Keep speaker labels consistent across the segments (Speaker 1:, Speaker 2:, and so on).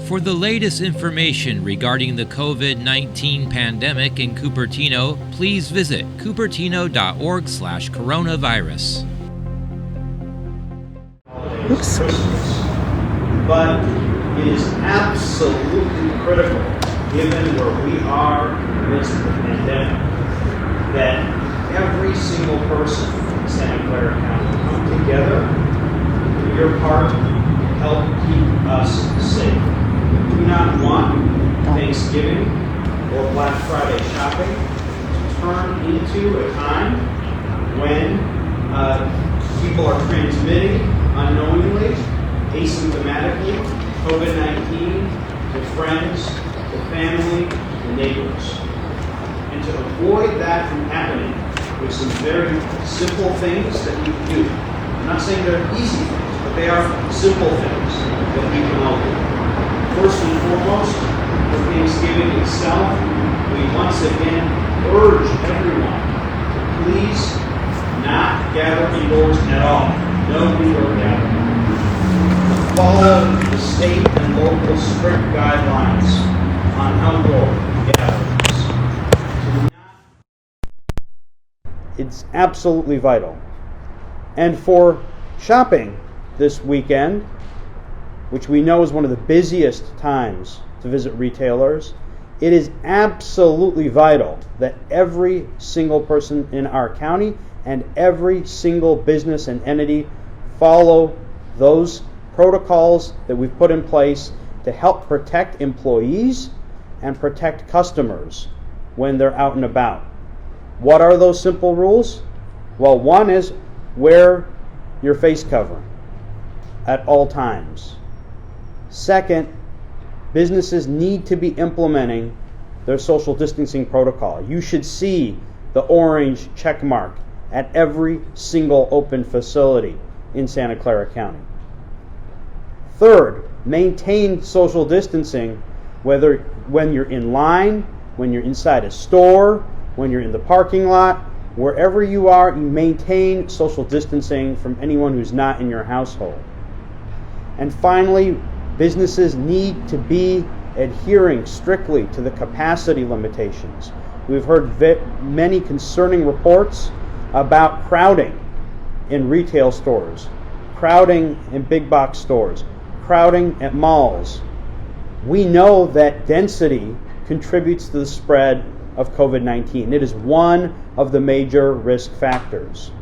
Speaker 1: For the latest information regarding the COVID-19 pandemic in Cupertino, please visit cupertino.org/coronavirus.
Speaker 2: Oops.
Speaker 3: But it is absolutely critical, given where we are amidst the pandemic, that every single person in Santa Clara County come together, do your part, and help keep us safe. We do not want Thanksgiving or Black Friday shopping to turn into a time when people are transmitting unknowingly, asymptomatically, COVID-19 to friends, to family, to neighbors. And to avoid that from happening, there's some very simple things that we can do. I'm not saying they're easy things, but they are simple things that we can all do. First and foremost, for Thanksgiving itself, we once again urge everyone to please not gather indoors at all. No indoor gathering. Follow the state and local strict guidelines on outdoor gatherings. It's absolutely vital. And for shopping this weekend, which we know is one of the busiest times to visit retailers, it is absolutely vital that every single person in our county and every single business and entity follow those protocols that we've put in place to help protect employees and protect customers when they're out and about. What are those simple rules? Well, one is wear your face covering at all times. Second, businesses need to be implementing their social distancing protocol. You should see the orange check mark at every single open facility in Santa Clara County. Third, maintain social distancing whether when you're in line, when you're inside a store, when you're in the parking lot, wherever you are, you maintain social distancing from anyone who's not in your household. And finally, businesses need to be adhering strictly to the capacity limitations. We've heard many concerning reports about crowding in retail stores, crowding in big box stores, crowding at malls. We know that density contributes to the spread of COVID-19. It is one of the major risk factors.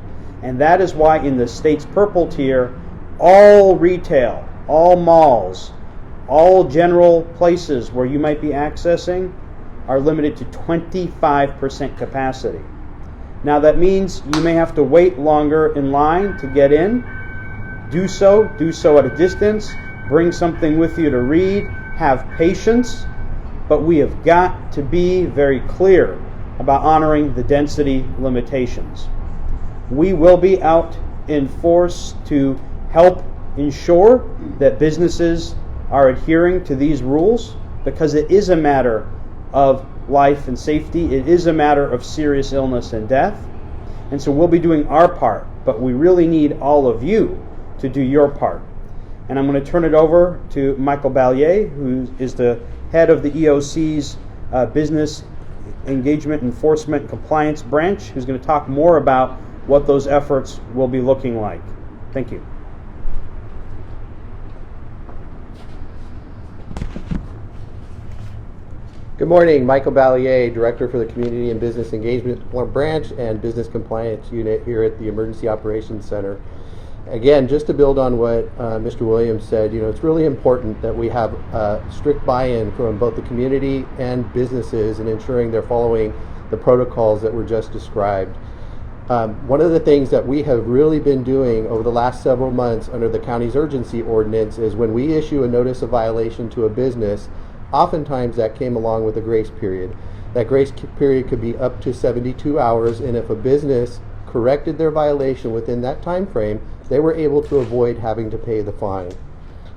Speaker 3: And that is why in the state's purple tier, all retail, all malls, all general places where you might be accessing are limited to 25% capacity. Now that means you may have to wait longer in line to get in. Do so at a distance, bring something with you to read, have patience, but we have got to be very clear about honoring the density limitations. We will be out in force to help ensure that businesses are adhering to these rules, because it is a matter of life and safety. It is a matter of serious illness and death. And so we'll be doing our part, but we really need all of you to do your part. And I'm going to turn it over to Michael Ballier, who is the head of the EOC's Business Engagement Enforcement and Compliance Branch, who's going to talk more about what those efforts will be looking like. Thank you.
Speaker 4: Good morning, Michael Ballier, Director for the Community and Business Engagement Branch and Business Compliance Unit here at the Emergency Operations Center. Again, just to build on what Mr. Williams said, it's really important that we have strict buy-in from both the community and businesses in ensuring they're following the protocols that were just described. One of the things that we have really been doing over the last several months under the county's urgency ordinance is when we issue a notice of violation to a business, oftentimes that came along with a grace period. That grace period could be up to 72 hours, and if a business corrected their violation within that time frame, they were able to avoid having to pay the fine.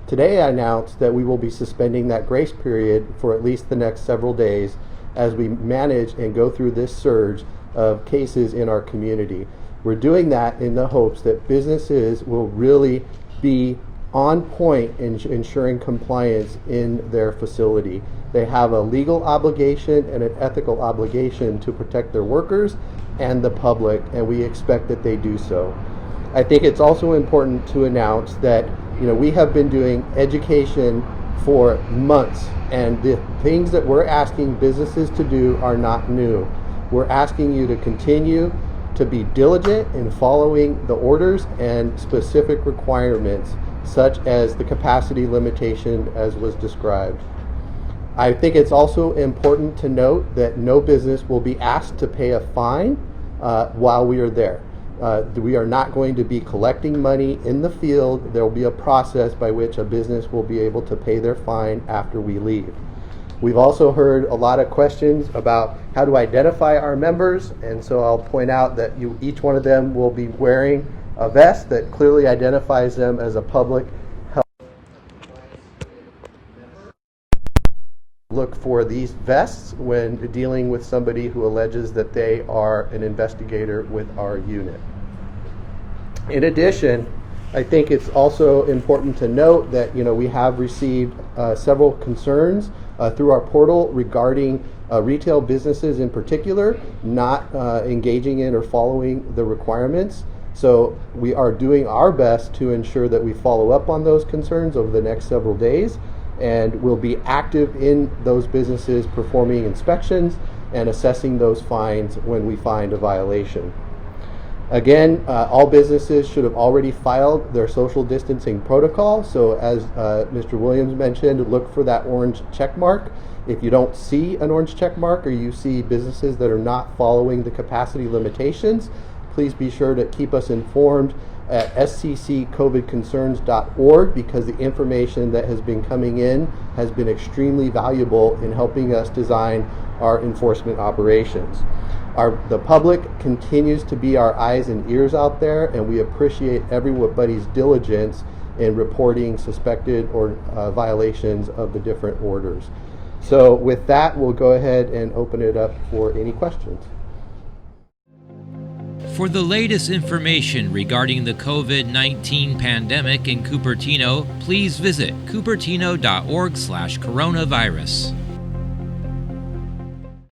Speaker 4: Today I announced that we will be suspending that grace period for at least the next several days as we manage and go through this surge of cases in our community. We're doing that in the hopes that businesses will really be on point in ensuring compliance in their facility. They have a legal obligation and an ethical obligation to protect their workers and the public, and we expect that they do so. I think it's also important to announce that we have been doing education for months, and the things that we're asking businesses to do are not new. We're asking you to continue to be diligent in following the orders and specific requirements, such as the capacity limitation as was described. I think it's also important to note that no business will be asked to pay a fine while we are there. We are not going to be collecting money in the field. There will be a process by which a business will be able to pay their fine after we leave. We've also heard a lot of questions about how to identify our members, and so I'll point out that each one of them will be wearing a vest that clearly identifies them as a public health. Look for these vests when dealing with somebody who alleges that they are an investigator with our unit. In addition, I think it's also important to note that we have received several concerns through our portal regarding retail businesses in particular not engaging in or following the requirements. So we are doing our best to ensure that we follow up on those concerns over the next several days, and we'll be active in those businesses performing inspections and assessing those fines when we find a violation. Again, all businesses should have already filed their social distancing protocol. So as Mr. Williams mentioned, look for that orange check mark. If you don't see an orange check mark, or you see businesses that are not following the capacity limitations, please be sure to keep us informed at scccovidconcerns.org, because the information that has been coming in has been extremely valuable in helping us design our enforcement operations. The public continues to be our eyes and ears out there, and we appreciate everybody's diligence in reporting suspected or violations of the different orders. So with that, we'll go ahead and open it up for any questions.
Speaker 1: For the latest information regarding the COVID-19 pandemic in Cupertino, please visit cupertino.org/coronavirus.